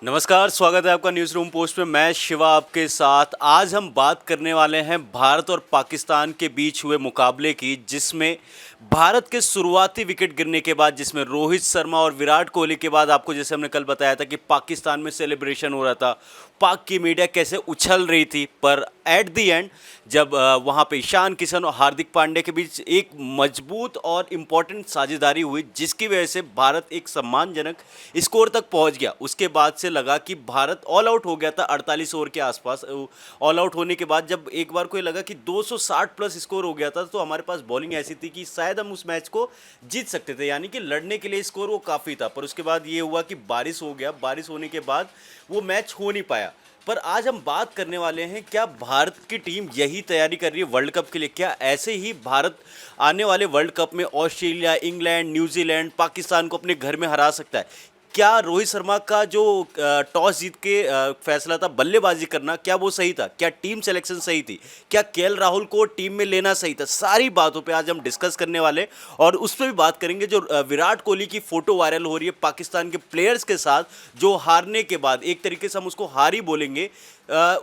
नमस्कार, स्वागत है आपका न्यूज़ रूम पोस्ट में। मैं शिवा आपके साथ। आज हम बात करने वाले हैं भारत और पाकिस्तान के बीच हुए मुकाबले की, जिसमें भारत के शुरुआती विकेट गिरने के बाद, जिसमें रोहित शर्मा और विराट कोहली के बाद, आपको जैसे हमने कल बताया था कि पाकिस्तान में सेलिब्रेशन हो रहा था, पाक की मीडिया कैसे उछल रही थी, पर एट द एंड जब वहाँ पे ईशान किशन और हार्दिक पांड्या के बीच एक मजबूत और इम्पॉर्टेंट साझेदारी हुई, जिसकी वजह से भारत एक सम्मानजनक स्कोर तक पहुंच गया। उसके बाद से लगा कि भारत ऑल आउट हो गया था 48 ओवर के आसपास। ऑल आउट होने के बाद जब एक बार को ये लगा कि 260 प्लस स्कोर हो गया था, तो हमारे पास बॉलिंग ऐसी थी कि शायद हम उस मैच को जीत सकते थे, यानी कि लड़ने के लिए स्कोर वो काफ़ी था। पर उसके बाद ये हुआ कि बारिश हो गया, बारिश होने के बाद वो मैच हो नहीं पाया। पर आज हम बात करने वाले हैं, क्या भारत की टीम यही तैयारी कर रही है वर्ल्ड कप के लिए? क्या ऐसे ही भारत आने वाले वर्ल्ड कप में ऑस्ट्रेलिया, इंग्लैंड, न्यूजीलैंड, पाकिस्तान को अपने घर में हरा सकता है? क्या रोहित शर्मा का जो टॉस जीत के फैसला था बल्लेबाजी करना, क्या वो सही था? क्या टीम सिलेक्शन सही थी? क्या केएल राहुल को टीम में लेना सही था? सारी बातों पे आज हम डिस्कस करने वाले, और उस पर भी बात करेंगे जो विराट कोहली की फोटो वायरल हो रही है पाकिस्तान के प्लेयर्स के साथ, जो हारने के बाद, एक तरीके से हम उसको हार ही बोलेंगे,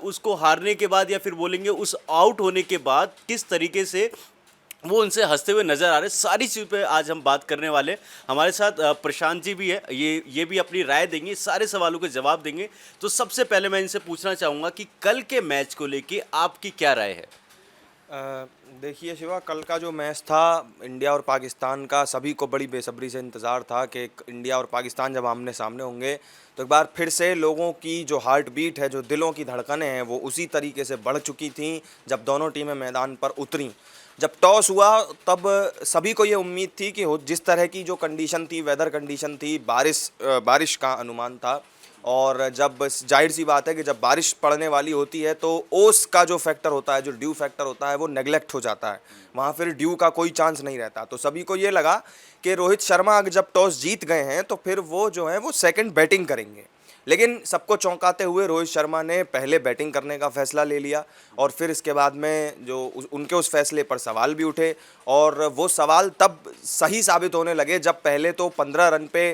उसको हारने के बाद या फिर बोलेंगे उस आउट होने के बाद किस तरीके से वो उनसे हंसते हुए नजर आ रहे। सारी चीज़ पे आज हम बात करने वाले। हमारे साथ प्रशांत जी भी है, ये भी अपनी राय देंगे, सारे सवालों के जवाब देंगे। तो सबसे पहले मैं इनसे पूछना चाहूँगा कि कल के मैच को लेके आपकी क्या राय है? देखिए शिवा, कल का जो मैच था इंडिया और पाकिस्तान का, सभी को बड़ी बेसब्री से इंतज़ार था कि इंडिया और पाकिस्तान जब आमने सामने होंगे तो एक बार फिर से लोगों की जो हार्ट बीट है, जो दिलों की धड़कनें हैं, वो उसी तरीके से बढ़ चुकी थीं जब दोनों टीमें मैदान पर उतरीं। जब टॉस हुआ तब सभी को ये उम्मीद थी कि जिस तरह की जो कंडीशन थी, वेदर कंडीशन थी, बारिश का अनुमान था। और जब जाहिर सी बात है कि जब बारिश पड़ने वाली होती है तो ओस का जो फैक्टर होता है, जो ड्यू फैक्टर होता है, वो नेगलेक्ट हो जाता है। वहाँ फिर ड्यू का कोई चांस नहीं रहता। तो सभी को ये लगा कि रोहित शर्मा अगर जब टॉस जीत गए हैं तो फिर वो जो है वो सेकंड बैटिंग करेंगे। लेकिन सबको चौंकाते हुए रोहित शर्मा ने पहले बैटिंग करने का फैसला ले लिया, और फिर इसके बाद में जो उनके उस फैसले पर सवाल भी उठे, और वो सवाल तब सही साबित होने लगे जब पहले तो 15 रन पे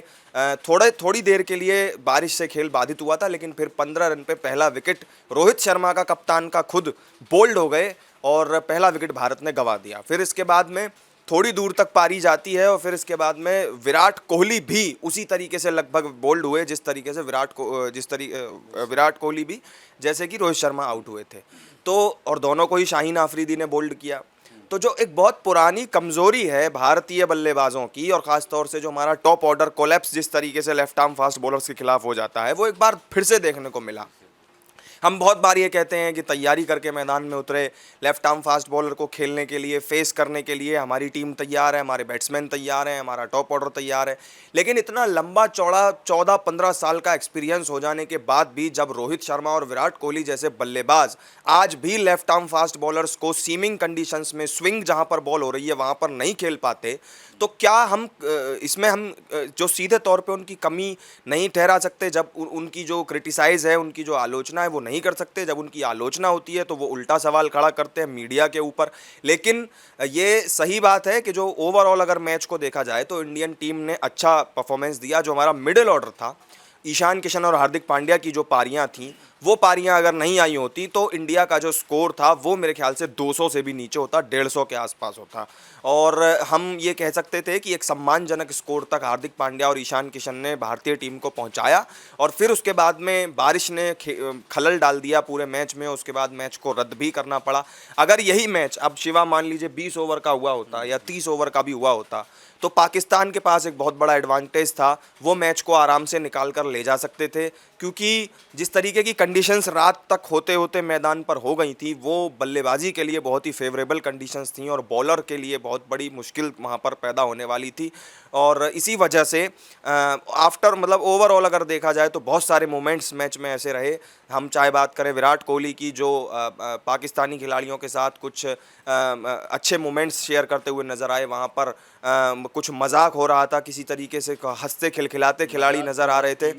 थोड़ी देर के लिए बारिश से खेल बाधित हुआ था, लेकिन फिर 15 रन पे पहला विकेट रोहित शर्मा का, कप्तान का, खुद बोल्ड हो गए और पहला विकेट भारत ने गंवा दिया। फिर इसके बाद में थोड़ी दूर तक पारी जाती है, और फिर इसके बाद में विराट कोहली भी उसी तरीके से लगभग बोल्ड हुए जिस तरीके से विराट कोहली भी, जैसे कि रोहित शर्मा आउट हुए थे। तो और दोनों को ही शाहीन आफरीदी ने बोल्ड किया। तो जो एक बहुत पुरानी कमज़ोरी है भारतीय बल्लेबाजों की, और ख़ास तौर से जो हमारा टॉप ऑर्डर कोलैप्स जिस तरीके से लेफ्ट आर्म फास्ट बॉलर्स के खिलाफ हो जाता है, वो एक बार फिर से देखने को मिला। हम बहुत बार ये कहते हैं कि तैयारी करके मैदान में उतरे, लेफ्ट आर्म फास्ट बॉलर को खेलने के लिए, फेस करने के लिए हमारी टीम तैयार है, हमारे बैट्समैन तैयार हैं, हमारा टॉप ऑर्डर तैयार है। लेकिन इतना लंबा चौड़ा 14-15 साल का एक्सपीरियंस हो जाने के बाद भी जब रोहित शर्मा और विराट कोहली जैसे बल्लेबाज आज भी लेफ्ट आर्म फास्ट बॉलर्स को सीमिंग कंडीशंस में, स्विंग जहां पर बॉल हो रही है वहां पर नहीं खेल पाते, तो क्या हम इसमें हम जो सीधे तौर पे उनकी कमी नहीं ठहरा सकते? जब उनकी जो क्रिटिसाइज़ है, उनकी जो आलोचना है, वो नहीं कर सकते? जब उनकी आलोचना होती है तो वो उल्टा सवाल खड़ा करते हैं मीडिया के ऊपर। लेकिन ये सही बात है कि जो ओवरऑल अगर मैच को देखा जाए तो इंडियन टीम ने अच्छा परफॉर्मेंस दिया। जो हमारा मिडिल ऑर्डर था, ईशान किशन और हार्दिक पांड्या की जो पारियां थीं, वो पारियां अगर नहीं आई होती तो इंडिया का जो स्कोर था वो मेरे ख्याल से 200 से भी नीचे होता, 150 के आसपास होता। और हम ये कह सकते थे कि एक सम्मानजनक स्कोर तक हार्दिक पांड्या और ईशान किशन ने भारतीय टीम को पहुंचाया, और फिर उसके बाद में बारिश ने खलल डाल दिया पूरे मैच में। उसके बाद मैच को रद्द भी करना पड़ा। अगर यही मैच अब शिवा मान लीजिए 20 ओवर का हुआ होता या 30 ओवर का भी हुआ होता, तो पाकिस्तान के पास एक बहुत बड़ा एडवांटेज था, वो मैच को आराम से निकाल कर ले जा सकते थे। क्योंकि जिस तरीके की कंडीशंस रात तक होते होते मैदान पर हो गई थी, वो बल्लेबाजी के लिए बहुत ही फेवरेबल कंडीशंस थी, और बॉलर के लिए बहुत बड़ी मुश्किल वहाँ पर पैदा होने वाली थी। और इसी वजह से आफ्टर मतलब ओवरऑल अगर देखा जाए तो बहुत सारे मोमेंट्स मैच में ऐसे रहे। हम चाहे बात करें विराट कोहली की, जो पाकिस्तानी खिलाड़ियों के साथ कुछ अच्छे मोमेंट्स शेयर करते हुए नज़र आए, वहाँ पर कुछ मजाक हो रहा था, किसी तरीके से हंसते खिलखिलाते खिलाड़ी नज़र आ रहे थे।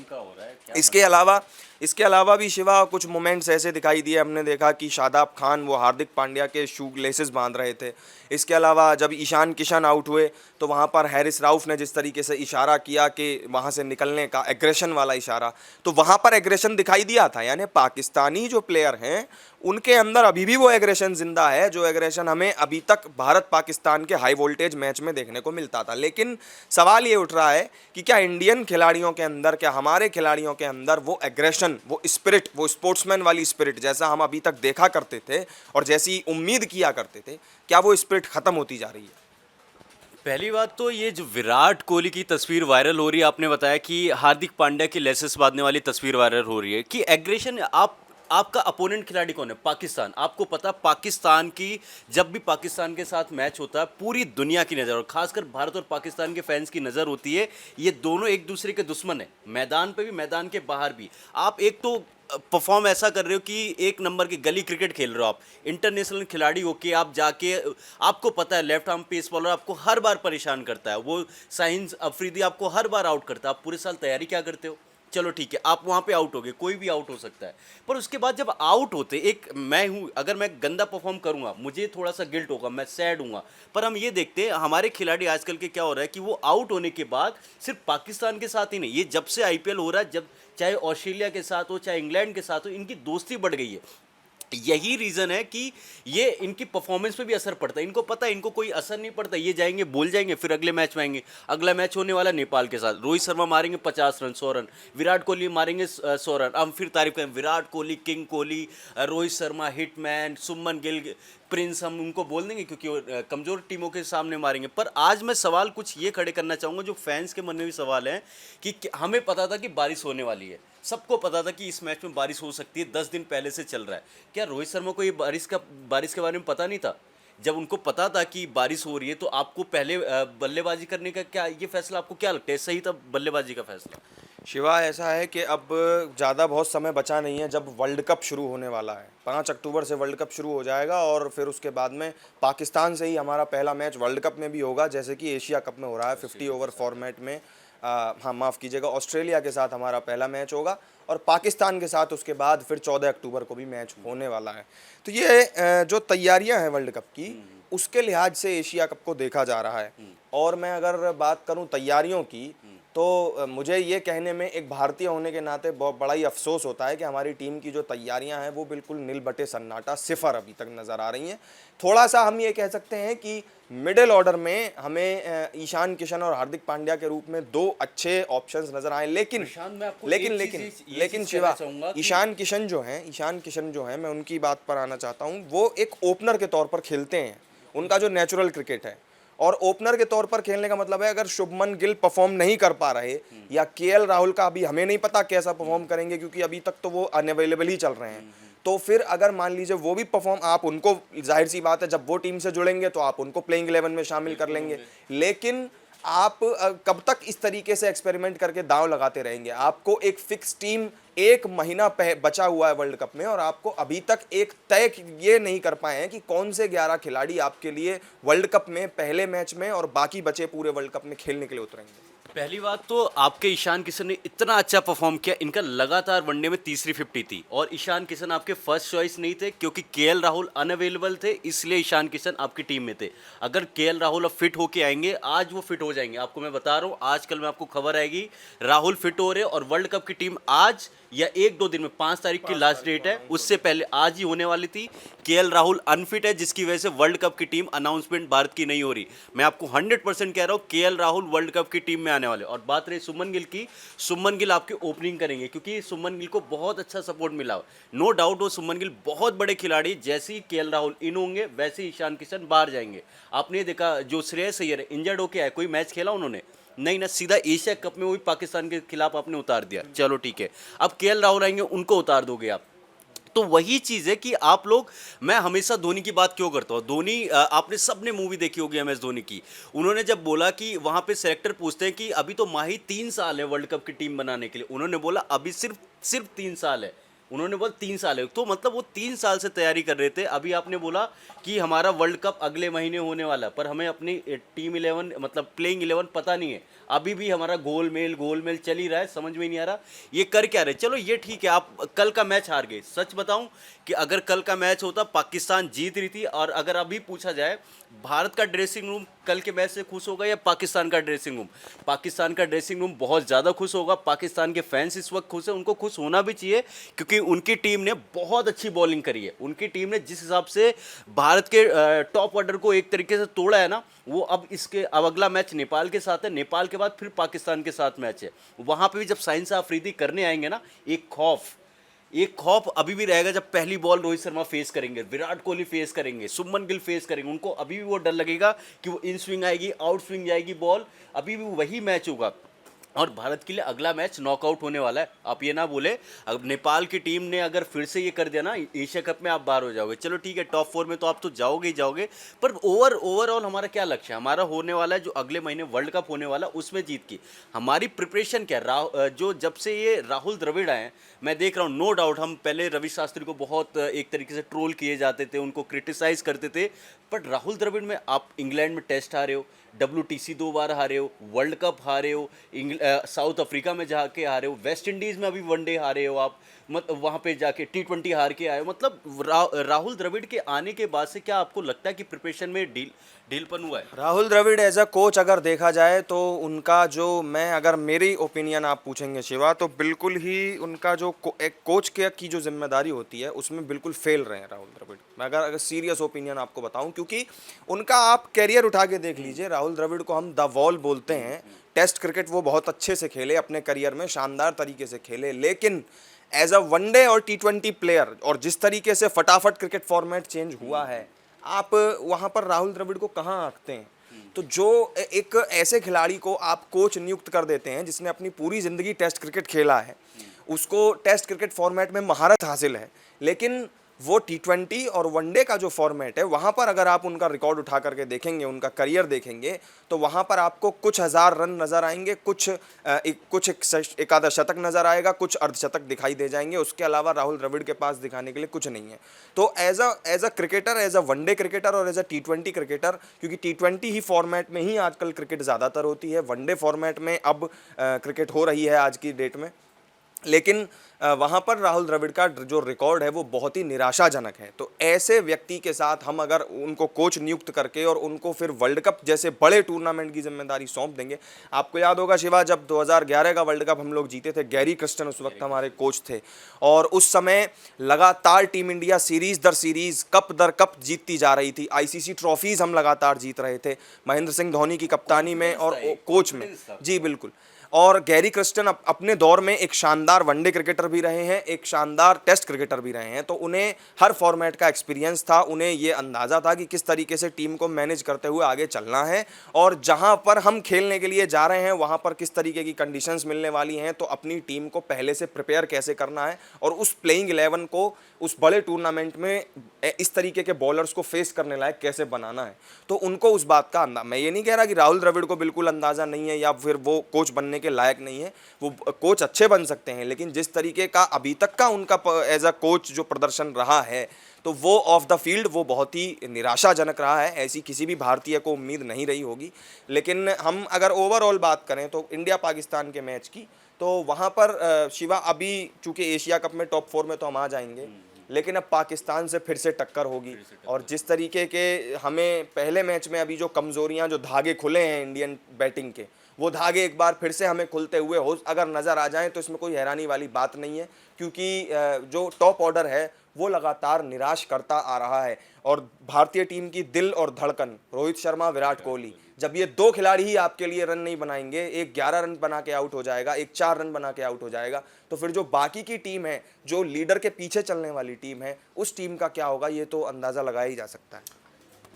इसके अलावा इसके अलावा भी शिवा कुछ मोमेंट्स ऐसे दिखाई दिए, हमने देखा कि शादाब खान वो हार्दिक पांड्या के शू लेसेस बांध रहे थे। इसके अलावा जब ईशान किशन आउट हुए तो वहाँ पर हैरिस राउफ ने जिस तरीके से इशारा किया कि वहाँ से निकलने का, एग्रेशन वाला इशारा, तो वहाँ पर एग्रेशन दिखाई दिया था। यानी पाकिस्तानी जो प्लेयर हैं उनके अंदर अभी भी वो एग्रेशन जिंदा है, जो एग्रेशन हमें अभी तक भारत पाकिस्तान के हाई वोल्टेज मैच में देखने को मिलता था। लेकिन सवाल ये उठ रहा है कि क्या इंडियन खिलाड़ियों के अंदर, क्या हमारे खिलाड़ियों के अंदर वो एग्रेशन, वो स्पिरिट, वो स्पोर्ट्समैन वाली स्पिरिट जैसा हम अभी तक देखा करते थे और जैसी उम्मीद किया करते थे, क्या वो स्पिरिट खत्म होती जा रही है? पहली बात तो ये जो विराट कोहली की तस्वीर वायरल हो रही है, आपने बताया कि हार्दिक पांड्या की लेसेस बांधने वाली तस्वीर वायरल हो रही है कि एग्रेशन, आपका अपोनेंट खिलाड़ी कौन है? पाकिस्तान। आपको पता पाकिस्तान की, जब भी पाकिस्तान के साथ मैच होता है पूरी दुनिया की नज़र और खासकर भारत और पाकिस्तान के फैंस की नज़र होती है। ये दोनों एक दूसरे के दुश्मन है, मैदान पे भी मैदान के बाहर भी। आप एक तो परफॉर्म ऐसा कर रहे हो कि एक नंबर की गली क्रिकेट खेल रहे हो, आप इंटरनेशनल खिलाड़ी हो कि आप जाके, आपको पता है लेफ्ट आर्म पेस बॉलर आपको हर बार परेशान करता है, वो शाहीन अफरीदी आपको हर बार आउट करता है। आप पूरे साल तैयारी क्या करते हो? चलो ठीक है, आप वहाँ पे आउट हो गए, कोई भी आउट हो सकता है, पर उसके बाद जब आउट होते, एक मैं हूँ, अगर मैं गंदा परफॉर्म करूँगा मुझे थोड़ा सा गिल्ट होगा, मैं सैड हूँगा। पर हम ये देखते हैं हमारे खिलाड़ी आजकल के क्या हो रहा है कि वो आउट होने के बाद सिर्फ पाकिस्तान के साथ ही नहीं, ये जब से आईपीएल हो रहा है, जब चाहे ऑस्ट्रेलिया के साथ हो चाहे इंग्लैंड के साथ हो, इनकी दोस्ती बढ़ गई है। यही रीज़न है कि ये इनकी परफॉर्मेंस पे भी असर पड़ता है। इनको पता है इनको कोई असर नहीं पड़ता, ये जाएंगे बोल जाएंगे, फिर अगले मैच में आएंगे। अगला मैच होने वाला नेपाल के साथ, रोहित शर्मा मारेंगे 50 रन 100 रन, विराट कोहली मारेंगे 100 रन। हम फिर तारीफ करें विराट कोहली, किंग कोहली, रोहित शर्मा हिटमैन, सुमन गिल, प्रिंस, हम उनको बोल देंगे क्योंकि वो कमज़ोर टीमों के सामने मारेंगे। पर आज मैं सवाल कुछ ये खड़े करना चाहूँगा जो फैंस के मन में भी सवाल है कि हमें पता था कि बारिश होने वाली है, सबको पता था कि इस मैच में बारिश हो सकती है, 10 दिन पहले से चल रहा है। क्या रोहित शर्मा को ये बारिश के बारे में पता नहीं था? जब उनको पता था कि बारिश हो रही है तो आपको पहले बल्लेबाजी करने का, क्या ये फैसला आपको क्या लगता है सही था, बल्लेबाजी का फैसला? शिवा, ऐसा है कि अब ज़्यादा बहुत समय बचा नहीं है जब वर्ल्ड कप शुरू होने वाला है। 5 अक्टूबर से वर्ल्ड कप शुरू हो जाएगा और फिर उसके बाद में पाकिस्तान से ही हमारा पहला मैच वर्ल्ड कप में भी होगा, जैसे कि एशिया कप में हो रहा है 50 ओवर फॉर्मेट में। हाँ माफ़ कीजिएगा, ऑस्ट्रेलिया के साथ हमारा पहला मैच होगा और पाकिस्तान के साथ उसके बाद फिर 14 अक्टूबर को भी मैच होने वाला है। तो ये जो तैयारियां हैं वर्ल्ड कप की, उसके लिहाज से एशिया कप को देखा जा रहा है। और मैं अगर बात करूं तैयारियों की, तो मुझे ये कहने में एक भारतीय होने के नाते बहुत बड़ा ही अफसोस होता है कि हमारी टीम की जो तैयारियां हैं वो बिल्कुल नील बटे सन्नाटा, सिफर अभी तक नज़र आ रही हैं। थोड़ा सा हम ये कह सकते हैं कि मिडिल ऑर्डर में हमें ईशान किशन और हार्दिक पांड्या के रूप में 2 अच्छे ऑप्शंस नजर आए, लेकिन शिवा, ईशान किशन जो हैं, मैं उनकी बात पर आना चाहता हूँ। वो एक ओपनर के तौर पर खेलते हैं, उनका जो नेचुरल क्रिकेट है, और ओपनर के तौर पर खेलने का मतलब है अगर शुभमन गिल परफॉर्म नहीं कर पा रहे या केएल राहुल का अभी हमें नहीं पता कैसा परफॉर्म करेंगे क्योंकि अभी तक तो वो अनअवेलेबल ही चल रहे हैं, तो फिर अगर मान लीजिए वो भी परफॉर्म, आप उनको, जाहिर सी बात है जब वो टीम से जुड़ेंगे तो आप उनको प्लेइंग 11 में शामिल कर लेंगे। लेकिन आप कब तक इस तरीके से एक्सपेरिमेंट करके दांव लगाते रहेंगे? आपको एक फिक्स टीम, 1 महीना बचा हुआ है वर्ल्ड कप में और आपको अभी तक एक तय ये नहीं कर पाए हैं कि कौन से 11 खिलाड़ी आपके लिए वर्ल्ड कप में पहले मैच में और बाकी बचे पूरे वर्ल्ड कप में खेलने के लिए उतरेंगे। पहली बात तो आपके ईशान किशन ने इतना अच्छा परफॉर्म किया, इनका लगातार वनडे में तीसरी 50 थी और ईशान किशन आपके फर्स्ट चॉइस नहीं थे क्योंकि केएल राहुल अनअवेलेबल थे, इसलिए ईशान किशन आपकी टीम में थे। अगर केएल राहुल अब फिट होके आएंगे, आज वो फिट हो जाएंगे, आपको मैं बता रहा हूँ, आज कल में आपको खबर आएगी राहुल फिट हो रहे और वर्ल्ड कप की टीम आज या 1-2 दिन में, 5 तारीख की लास्ट डेट है, उससे पहले आज ही होने वाली थी। केएल राहुल अनफिट है जिसकी वजह से वर्ल्ड कप की टीम अनाउंसमेंट भारत की नहीं हो रही। मैं आपको 100% कह रहा हूँ केएल राहुल वर्ल्ड कप की टीम में आने वाले। और बात रही सुमन गिल की, सुमन गिल आपकी ओपनिंग करेंगे क्योंकि सुमन गिल को बहुत अच्छा सपोर्ट मिला, नो डाउट। वो सुमन गिल बहुत बड़े खिलाड़ी, जैसे ही केएल राहुल इन होंगे वैसे ही ईशान किशन बाहर जाएंगे। आपने देखा जो श्रेयस अय्यर इंजर्ड होके आए, कोई मैच खेला उन्होंने नहीं ना, सीधा एशिया कप में वही पाकिस्तान के खिलाफ आपने उतार दिया। चलो ठीक है, अब केएल राहुल आएंगे, उनको उतार दोगे आप। तो वही चीज़ है कि आप लोग, मैं हमेशा धोनी की बात क्यों करता हूँ, धोनी, आपने सबने मूवी देखी होगी एमएस धोनी की, उन्होंने जब बोला कि वहाँ पे सेलेक्टर पूछते हैं कि अभी तो माही 3 साल है वर्ल्ड कप की टीम बनाने के लिए, उन्होंने बोला अभी सिर्फ 3 साल है, उन्होंने बोला 3 साल है, तो मतलब वो 3 साल से तैयारी कर रहे थे। अभी आपने बोला कि हमारा वर्ल्ड कप अगले महीने होने वाला है, पर हमें अपनी टीम 11 मतलब प्लेइंग 11 पता नहीं है। अभी भी हमारा गोलमेल चल ही रहा है, समझ में नहीं आ रहा ये कर क्या रहे। चलो ये ठीक है, आप कल का मैच हार गए। सच बताऊं कि अगर कल का मैच होता, पाकिस्तान जीत रही थी, और अगर अभी पूछा जाए भारत का ड्रेसिंग रूम कल के मैच से खुश होगा या पाकिस्तान का ड्रेसिंग रूम, पाकिस्तान का ड्रेसिंग रूम बहुत ज़्यादा खुश होगा। पाकिस्तान के फैंस इस वक्त खुश हैं, उनको खुश होना भी चाहिए, क्योंकि उनकी टीम ने बहुत अच्छी बॉलिंग करी है। उनकी टीम ने जिस हिसाब से भारत के टॉप ऑर्डर को एक तरीके से तोड़ा है ना, वो अब अगला मैच नेपाल के साथ है, नेपाल के बाद फिर पाकिस्तान के साथ मैच है। वहाँ पे भी जब साइंस अफरीदी करने आएंगे ना, एक खौफ अभी भी रहेगा। जब पहली बॉल रोहित शर्मा फेस करेंगे, विराट कोहली फेस करेंगे, शुभमन गिल फेस करेंगे, उनको अभी भी वो डर लगेगा कि वो इन स्विंग आएगी, आउट स्विंग जाएगी बॉल, अभी भी वही मैच होगा। और भारत के लिए अगला मैच नॉकआउट होने वाला है। आप ये ना बोले, अब नेपाल की टीम ने अगर फिर से ये कर दिया ना, एशिया कप में आप बाहर हो जाओगे। चलो ठीक है, टॉप 4 में तो आप तो जाओगे ही जाओगे, पर ओवरऑल हमारा क्या लक्ष्य है? हमारा होने वाला है जो अगले महीने वर्ल्ड कप होने वाला, उसमें जीत की हमारी प्रिपरेशन क्या है? जो जब से ये राहुल द्रविड़ आए, मैं देख रहा हूँ, नो डाउट हम पहले रवि शास्त्री को बहुत एक तरीके से ट्रोल किए जाते थे, उनको क्रिटिसाइज करते थे, बट राहुल द्रविड़ में आप इंग्लैंड में टेस्ट हारे हो, WTC 2 बार हारे हो, वर्ल्ड कप हारे हो, साउथ अफ्रीका में जाके हारे हो, वेस्ट इंडीज़ में अभी वनडे हारे हो आप, मतलब वहाँ पे जाके T20 हार के आए हो। मतलब राहुल द्रविड़ के आने के बाद से क्या आपको लगता है कि प्रिपरेशन में ढीलपन हुआ है? Rahul Dravid as a coach अगर देखा जाए तो उनका जो, मैं अगर मेरी ओपिनियन आप पूछेंगे शिवा, तो बिल्कुल ही उनका जो एक कोच के की जो जिम्मेदारी होती है उसमें बिल्कुल फेल रहे हैं राहुल द्रविड़। मैं अगर सीरियस ओपिनियन आपको बताऊं, क्योंकि उनका आप कैरियर उठा के देख लीजिए। राहुल द्रविड़ को हम द वॉल बोलते हैं। टेस्ट क्रिकेट वो बहुत अच्छे से खेले, अपने करियर में शानदार तरीके से खेले, लेकिन एज अ वनडे और T20 प्लेयर, और जिस तरीके से फटाफट क्रिकेट फॉर्मेट चेंज हुआ है, आप वहाँ पर राहुल द्रविड़ को कहाँ आंकते हैं? तो जो एक ऐसे खिलाड़ी को आप कोच नियुक्त कर देते हैं जिसने अपनी पूरी ज़िंदगी टेस्ट क्रिकेट खेला है, उसको टेस्ट क्रिकेट फॉर्मेट में महारत हासिल है, लेकिन वो T20 और वनडे का जो फॉर्मेट है वहाँ पर अगर आप उनका रिकॉर्ड उठा करके देखेंगे, उनका करियर देखेंगे, तो वहाँ पर आपको कुछ हज़ार रन नज़र आएंगे, कुछ एक आधा शतक नज़र आएगा, कुछ अर्धशतक दिखाई दे जाएंगे। उसके अलावा राहुल द्रविड़ के पास दिखाने के लिए कुछ नहीं है। तो as a cricketer, as a one day cricketer और एज अ T20 क्रिकेटर, क्योंकि T20 ही फॉर्मेट में ही आजकल क्रिकेट ज़्यादातर होती है, वनडे फॉर्मेट में अब क्रिकेट हो रही है आज की डेट में, लेकिन वहाँ पर राहुल द्रविड़ का जो रिकॉर्ड है वो बहुत ही निराशाजनक है। तो ऐसे व्यक्ति के साथ हम अगर उनको कोच नियुक्त करके और उनको फिर वर्ल्ड कप जैसे बड़े टूर्नामेंट की जिम्मेदारी सौंप देंगे। आपको याद होगा शिवा, जब 2011 का वर्ल्ड कप हम लोग जीते थे, गैरी क्रिस्टन उस वक्त हमारे कोच थे, और उस समय लगातार टीम इंडिया सीरीज़ दर सीरीज़, कप दर कप जीतती जा रही थी। ICC ट्रॉफीज़ हम लगातार जीत रहे थे, महेंद्र सिंह धोनी की कप्तानी में और कोच में। जी बिल्कुल। और गैरी क्रिस्टन अपने दौर में एक शानदार वनडे क्रिकेटर भी रहे हैं, एक शानदार टेस्ट क्रिकेटर भी रहे हैं, तो उन्हें हर फॉर्मेट का एक्सपीरियंस था। उन्हें ये अंदाज़ा था कि किस तरीके से टीम को मैनेज करते हुए आगे चलना है, और जहां पर हम खेलने के लिए जा रहे हैं वहां पर किस तरीके की कंडीशंस मिलने वाली हैं, तो अपनी टीम को पहले से प्रिपेयर कैसे करना है, और उस प्लेइंग 11 को उस बड़े टूर्नामेंट में इस तरीके के बॉलर्स को फेस करने लायक कैसे बनाना है। तो उनको उस बात का अंदाज़ा, मैं ये नहीं कह रहा कि राहुल द्रविड़ को बिल्कुल अंदाज़ा नहीं है या फिर वो कोच बनने के लायक नहीं है, वो कोच अच्छे बन सकते हैं, लेकिन जिस तरीके का अभी तक का उनका एज अ कोच जो प्रदर्शन रहा है, तो वो ऑफ द फील्ड वो बहुत ही निराशाजनक रहा है। ऐसी किसी भी भारतीय को उम्मीद नहीं रही होगी। लेकिन हम अगर ओवरऑल बात करें तो इंडिया पाकिस्तान के मैच की, तो वहाँ पर शिवा, अभी चूँकि एशिया कप में टॉप 4 में तो हम आ जाएंगे, लेकिन अब पाकिस्तान से फिर से टक्कर होगी। और जिस तरीके के हमें पहले मैच में अभी जो कमज़ोरियां, जो धागे खुले हैं इंडियन बैटिंग के, वो धागे एक बार फिर से हमें खुलते हुए हो अगर नज़र आ जाएं तो इसमें कोई हैरानी वाली बात नहीं है, क्योंकि जो टॉप ऑर्डर है वो लगातार निराश करता आ रहा है। और भारतीय टीम की दिल और धड़कन रोहित शर्मा, विराट कोहली, जब ये दो खिलाड़ी ही आपके लिए रन नहीं बनाएंगे, एक 11 रन बना के आउट हो जाएगा, एक 4 रन बना के आउट हो जाएगा, तो फिर जो बाकी की टीम है, जो लीडर के पीछे चलने वाली टीम है, उस टीम का क्या होगा, ये तो अंदाज़ा लगाया ही जा सकता है।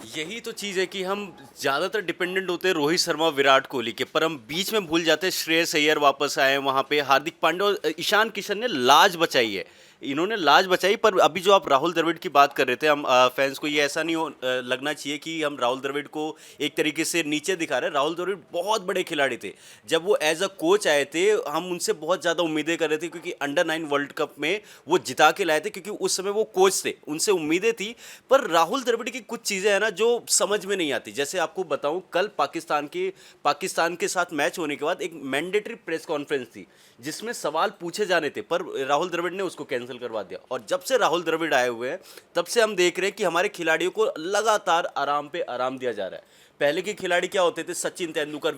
यही तो चीज़ है कि हम ज़्यादातर डिपेंडेंट होते हैं रोहित शर्मा, विराट कोहली के, पर हम बीच में भूल जाते हैं श्रेयस अय्यर वापस आए, वहाँ पे हार्दिक पांड्या और ईशान किशन ने लाज बचाई है। इन्होंने लाज बचाई। पर अभी जो आप राहुल द्रविड़ की बात कर रहे थे, हम फैंस को ये ऐसा नहीं लगना चाहिए कि हम राहुल द्रविड़ को एक तरीके से नीचे दिखा रहे हैं। राहुल द्रविड़ बहुत बड़े खिलाड़ी थे। जब वो एज अ कोच आए थे, हम उनसे बहुत ज़्यादा उम्मीदें कर रहे थे, क्योंकि अंडर 9 वर्ल्ड कप में वो जिता के लाए थे, क्योंकि उस समय वो कोच थे, उनसे उम्मीदें थी। पर राहुल द्रविड़ की कुछ चीज़ें हैं ना जो समझ में नहीं आती। जैसे आपको बताऊं, कल पाकिस्तान के साथ मैच होने के बाद एक मैंडेटरी प्रेस कॉन्फ्रेंस थी, जिसमें सवाल पूछे जाने थे, पर राहुल द्रविड़ ने उसको कैंसिल करवा दिया। और जब से राहुल द्रविड़ आए हुए हैं, तब से हम देख रहे हैं कि हमारे खिलाड़ियों को लगातार आराम पे आराम दिया जा रहा है। पहले के खिलाड़ी क्या होते थे? सचिन तेंदुलकर,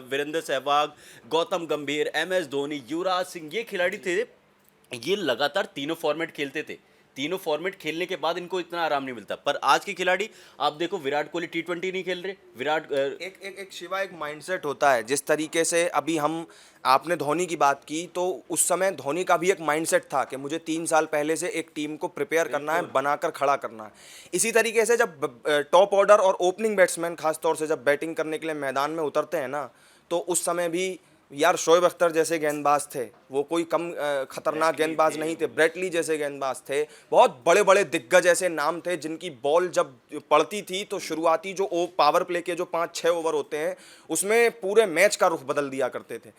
वीरेंद्र सहवाग, गौतम गंभीर, MS धोनी, युवराज सिंह, ये खिलाड़ी थे, ये लगातार तीनों फॉर्मेट खेलते थे। तीनों फॉर्मेट खेलने के बाद इनको इतना आराम नहीं मिलता। पर आज के खिलाड़ी आप देखो, विराट कोहली T20 नहीं खेल रहे, एक शिवा, एक माइंडसेट होता है। जिस तरीके से अभी हम, आपने धोनी की बात की, तो उस समय धोनी का भी एक माइंडसेट था कि मुझे 3 साल पहले से एक टीम को प्रिपेयर करना है, बनाकर खड़ा करना है। इसी तरीके से जब टॉप ऑर्डर और ओपनिंग बैट्समैन खासतौर से जब बैटिंग करने के लिए मैदान में उतरते हैं ना, तो उस समय भी यार शोएब अख्तर जैसे गेंदबाज थे, वो कोई कम खतरनाक गेंदबाज नहीं थे। ब्रेटली जैसे गेंदबाज थे, बहुत बड़े बड़े दिग्गज ऐसे नाम थे जिनकी बॉल जब पड़ती थी तो शुरुआती जो पावर प्ले के जो 5-6 ओवर होते हैं, उसमें पूरे मैच का रुख बदल दिया करते थे।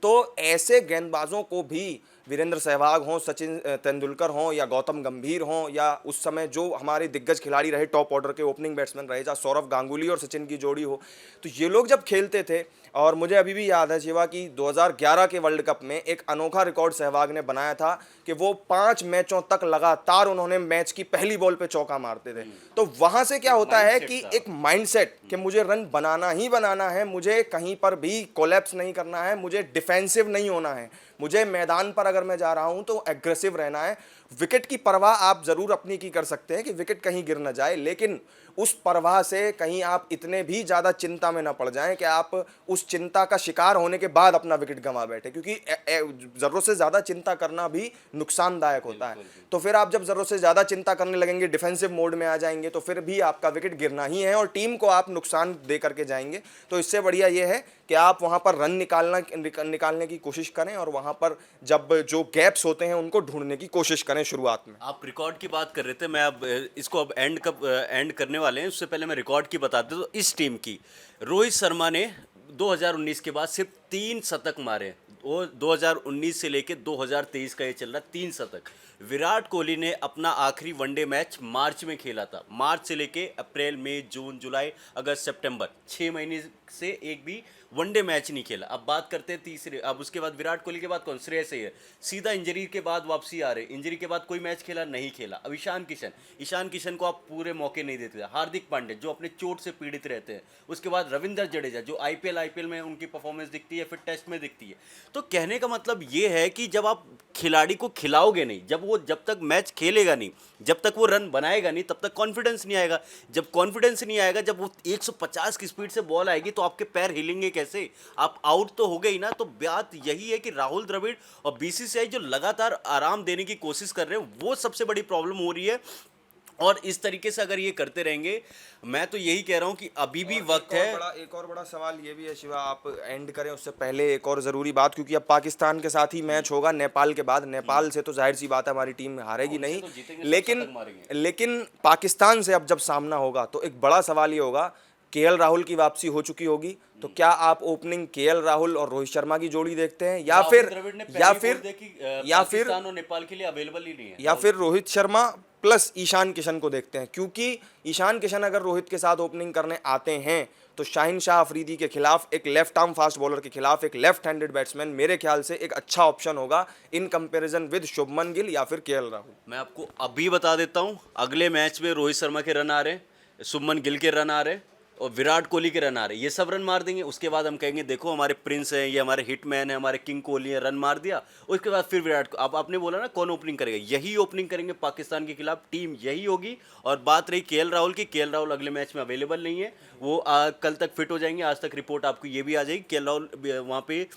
तो ऐसे गेंदबाजों को भी, वीरेंद्र सहवाग हों, सचिन तेंदुलकर हों, या गौतम गंभीर हों, या उस समय जो हमारे दिग्गज खिलाड़ी रहे, टॉप ऑर्डर के ओपनिंग बैट्समैन रहे, चाहे सौरव गांगुली और सचिन की जोड़ी हो, तो ये लोग जब खेलते थे, और मुझे अभी भी याद है शिवा कि 2011 के वर्ल्ड कप में एक अनोखा रिकॉर्ड सहवाग ने बनाया था कि वो 5 मैचों तक लगातार उन्होंने मैच की पहली बॉल पे चौका मारते थे। तो वहां से क्या होता है कि एक माइंडसेट कि मुझे रन बनाना ही बनाना है, मुझे कहीं पर भी कोलैप्स नहीं करना है, मुझे डिफेंसिव नहीं होना है, मुझे मैदान पर अगर मैं जा रहा हूं तो एग्रेसिव रहना है। विकेट की परवाह आप जरूर अपनी की कर सकते हैं कि विकेट कहीं गिर ना जाए, लेकिन उस परवाह से कहीं आप इतने भी ज़्यादा चिंता में ना पड़ जाएं कि आप उस चिंता का शिकार होने के बाद अपना विकेट गंवा बैठे, क्योंकि ज़रूरत से ज़्यादा चिंता करना भी नुकसानदायक होता है। तो फिर आप जब ज़रूरत से ज़्यादा चिंता करने लगेंगे, डिफेंसिव मोड में आ जाएंगे, तो फिर भी आपका विकेट गिरना ही है और टीम को आप नुकसान दे करके जाएंगे। तो इससे बढ़िया ये है कि आप वहाँ पर रन निकालने की कोशिश करें, और वहाँ पर जब जो गैप्स होते हैं उनको ढूंढने की कोशिश करें शुरुआत में। आप रिकॉर्ड की बात कर रहे थे, मैं अब इसको अब एंड करने वाले हैं, उससे पहले मैं रिकॉर्ड की बता दूं। तो इस टीम की रोहित शर्मा ने 2019 के बाद सिर्फ 3 शतक मारे। वो 2019 से लेके 2023 का ये चल रहा, 3 शतक। विराट कोहली ने अपना आखिरी वनडे मैच मार्च में खेला था। मार्च से लेके अप्रैल, मई, जून, जुलाई, अगस्त, सितंबर, 6 महीने से एक भी वनडे मैच नहीं खेला। अब बात करते हैं तीसरे, अब उसके बाद विराट कोहली के बाद कौन? श्रेयस अय्यर सीधा इंजरी के बाद वापसी आ रहे, इंजरी के बाद कोई मैच खेला नहीं खेला। अब ईशान किशन को आप पूरे मौके नहीं देते। हार्दिक पांड्या जो अपने चोट से पीड़ित रहते हैं। उसके बाद रविंद्र जडेजा जो आईपीएल में उनकी परफॉर्मेंस दिखती है, फिर टेस्ट में दिखती है। तो कहने का मतलब ये है कि जब आप खिलाड़ी को खिलाओगे नहीं, जब तक मैच खेलेगा नहीं, जब तक वो रन बनाएगा नहीं, तब तक कॉन्फिडेंस नहीं आएगा। जब कॉन्फिडेंस नहीं आएगा, जब वो 150 की स्पीड से बॉल आएगी, तो आपके पैर हिलेंगे कैसे? आप आउट तो हो गए ही ना। तो बात यही है कि राहुल द्रविड़ और बीसीसीआई जो लगातार आराम देने की कोशिश कर रहे हैं, वो सबसे बड़ी प्रॉब्लम हो रही है। और इस तरीके से अगर ये करते रहेंगे, मैं तो यही कह रहा हूं कि अभी भी वक्त है। एक और बड़ा सवाल ये भी है शिवा, आप एंड करें उससे पहले एक और ज़रूरी बात, क्योंकि अब पाकिस्तान के साथ ही मैच होगा नेपाल के बाद। नेपाल से तो जाहिर सी बात है हमारी टीम हारेगी नहीं, लेकिन पाकिस्तान से अब जब सामना होगा तो एक बड़ा सवाल ये होगा, केएल राहुल की वापसी हो चुकी होगी, तो क्या आप ओपनिंग केएल राहुल और रोहित शर्मा की जोड़ी देखते हैं, या फिर नेपाल के लिए अवेलेबल ही नहीं है, या फिर रोहित शर्मा प्लस ईशान किशन को देखते हैं? क्योंकि ईशान किशन अगर रोहित के साथ ओपनिंग करने आते हैं तो शाहिन शाह अफरीदी के खिलाफ, एक लेफ्ट आर्म फास्ट बॉलर के खिलाफ, एक लेफ्ट हैंडेड बैट्समैन मेरे ख्याल से एक अच्छा ऑप्शन होगा in comparison with Shubman Gill या फिर केएल राहुल। मैं आपको अभी बता देता हूं, अगले मैच में रोहित शर्मा के रन आ रहे हैं, शुभमन गिल के रन आ रहे हैं, और विराट कोहली के रन आ रहे हैं। ये सब रन मार देंगे। उसके बाद हम कहेंगे देखो हमारे प्रिंस हैं, ये हमारे हिटमैन है, हमारे किंग कोहली है, रन मार दिया। उसके बाद फिर विराट को, अब आपने बोला ना कौन ओपनिंग करेगा, यही ओपनिंग करेंगे पाकिस्तान के खिलाफ, टीम यही होगी। और बात रही केएल राहुल की, केएल राहुल अगले मैच में अवेलेबल नहीं है, वो कल तक फिट हो जाएंगे। आज तक रिपोर्ट आपको ये भी आ जाएगी केएल राहुल वहाँ पे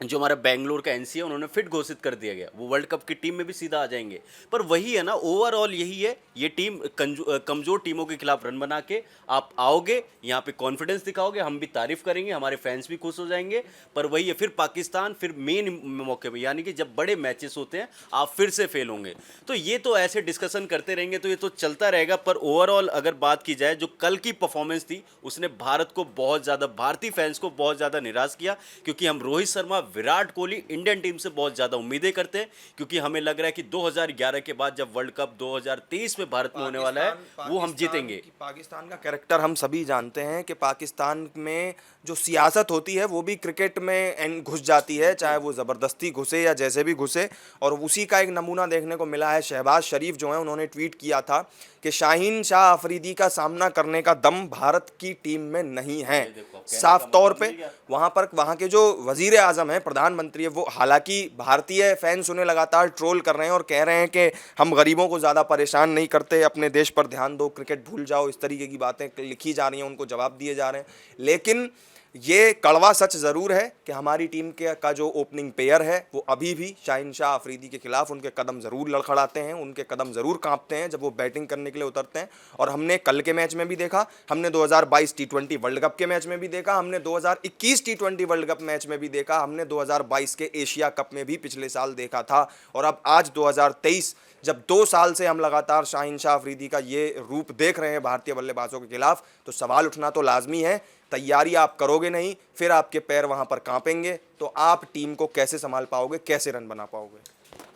जो हमारा बेंगलोर का एनसी है उन्होंने फिट घोषित कर दिया गया, वो वर्ल्ड कप की टीम में भी सीधा आ जाएंगे। पर वही है ना, ओवरऑल यही है, ये टीम कमज़ोर टीमों के खिलाफ रन बना के आप आओगे, यहाँ पे कॉन्फिडेंस दिखाओगे, हम भी तारीफ करेंगे, हमारे फैंस भी खुश हो जाएंगे। पर वही है, फिर पाकिस्तान फिर मेन मौके पे, यानी कि जब बड़े मैचेस होते हैं आप फिर से फेल होंगे। तो ये तो ऐसे डिस्कशन करते रहेंगे तो ये तो चलता रहेगा। पर ओवरऑल अगर बात की जाए, जो कल की परफॉर्मेंस थी उसने भारत को बहुत ज़्यादा, भारतीय फैंस को बहुत ज़्यादा निराश किया, क्योंकि हम रोहित शर्मा, विराट कोहली, इंडियन टीम से बहुत ज़्यादा उम्मीदें करते हैं। क्योंकि हमें लग रहा है कि 2011 के बाद जब वर्ल्ड कप 2023 में भारत में होने वाला है वो हम जीतेंगे। पाकिस्तान का कैरेक्टर हम सभी जानते हैं कि पाकिस्तान में जो सियासत होती है वो भी क्रिकेट में घुस जाती है, चाहे वो ज़बरदस्ती घुसे या जैसे भी घुसे। और उसी का एक नमूना देखने को मिला है। शहबाज शरीफ जो है उन्होंने ट्वीट किया था कि शाहीन शाह अफरीदी का सामना करने का दम भारत की टीम में नहीं है। साफ तौर पे वहाँ के जो वजीर आज़म है, प्रधानमंत्री है, वो हालांकि भारतीय फैंस उन्हें लगातार ट्रोल कर रहे हैं और कह रहे हैं कि हम गरीबों को ज़्यादा परेशान नहीं करते, अपने देश पर ध्यान दो, क्रिकेट भूल जाओ, इस तरीके की बातें लिखी जा रही हैं, उनको जवाब दिए जा रहे हैं। लेकिन ये कड़वा सच ज़रूर है कि हमारी टीम का जो ओपनिंग पेयर है वो अभी भी शाहीन शाह अफरीदी के खिलाफ उनके कदम ज़रूर लड़खड़ाते हैं, उनके कदम ज़रूर कांपते हैं जब वो बैटिंग करने के लिए उतरते हैं। और हमने कल के मैच में भी देखा, हमने 2022 T20 वर्ल्ड कप के मैच में भी देखा, हमने 2021 T20 वर्ल्ड कप मैच में भी देखा, हमने 2022 के एशिया कप में भी पिछले साल देखा था। और अब आज 2023, जब 2 साल से हम लगातार शाहीन शाह अफरीदी का ये रूप देख रहे हैं भारतीय बल्लेबाजों के खिलाफ, तो सवाल उठना तो लाजमी है। तैयारी आप करोगे नहीं, फिर आपके पैर वहां पर कांपेंगे, तो आप टीम को कैसे संभाल पाओगे, कैसे रन बना पाओगे?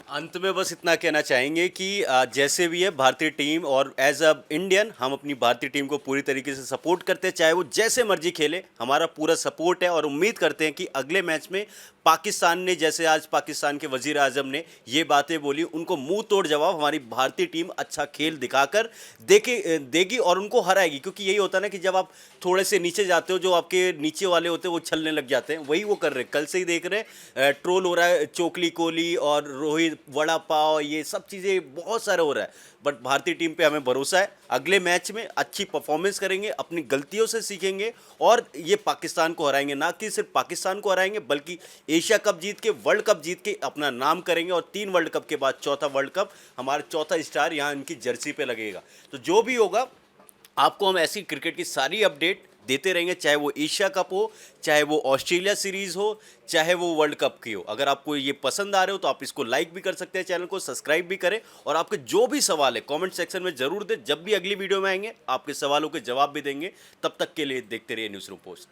अंत में बस इतना कहना चाहेंगे कि जैसे भी है भारतीय टीम, और एज अ इंडियन हम अपनी भारतीय टीम को पूरी तरीके से सपोर्ट करते हैं, चाहे वो जैसे मर्जी खेले, हमारा पूरा सपोर्ट है। और उम्मीद करते हैं कि अगले मैच में पाकिस्तान ने, जैसे आज पाकिस्तान के वजीर आजम ने ये बातें बोली, उनको मुंह तोड़ जवाब हमारी भारतीय टीम अच्छा खेल दिखाकर देगी और उनको हराएगी। क्योंकि यही होता है ना कि जब आप थोड़े से नीचे जाते हो, जो आपके नीचे वाले होते हैं वो छलने लग जाते हैं, वही वो कर रहे हैं। कल से ही देख रहे हैं ट्रोल हो रहा है, चोकली कोहली और रोहित, वड़ा पाव, ये सब चीज़ें बहुत सारे हो रहा है। बट भारतीय टीम पे हमें भरोसा है, अगले मैच में अच्छी परफॉर्मेंस करेंगे, अपनी गलतियों से सीखेंगे और ये पाकिस्तान को हराएंगे। ना कि सिर्फ पाकिस्तान को हराएंगे बल्कि एशिया कप जीत के, वर्ल्ड कप जीत के अपना नाम करेंगे। और 3 वर्ल्ड कप के बाद चौथा वर्ल्ड कप, हमारा चौथा स्टार यहाँ इनकी जर्सी पे लगेगा। तो जो भी होगा, आपको हम ऐसी क्रिकेट की सारी अपडेट देते रहेंगे, चाहे वो एशिया कप हो, चाहे वो ऑस्ट्रेलिया सीरीज़ हो, चाहे वो वर्ल्ड कप की हो। अगर आपको ये पसंद आ रहे हो तो आप इसको लाइक भी कर सकते हैं, चैनल को सब्सक्राइब भी करें, और आपके जो भी सवाल है कमेंट सेक्शन में ज़रूर दें। जब भी अगली वीडियो में आएंगे आपके सवालों के जवाब भी देंगे। तब तक के लिए देखते रहिए न्यूज़ रूम पोस्ट।